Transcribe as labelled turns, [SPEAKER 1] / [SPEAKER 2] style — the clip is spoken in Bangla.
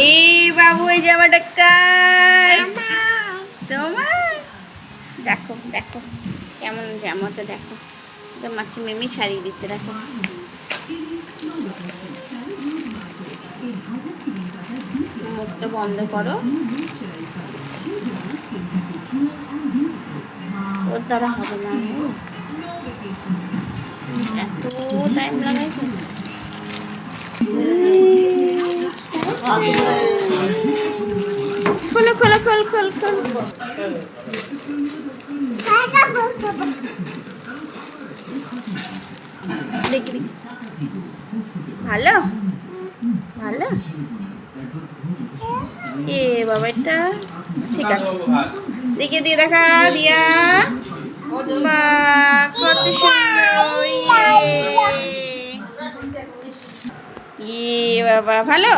[SPEAKER 1] এই বাবু এই জামাটা কার? তোমার? দেখো দেখো কেমন জামাটা দেখো, মাছি মেমি ছাড়িয়ে দিচ্ছে দেখো। মুখটা বন্ধ করো, ওর দ্বারা হবে না। এত টাইম লাগাইছে। খোলো খোলো খোল খোল খোল। দেখি দেখি, ভালো ভালো। এ বাবা এটা ঠিক আছে, দিকে দিয়ে দেখা দিয়া। বা কত সুন্দর। ইয়ে বাবা ভালো।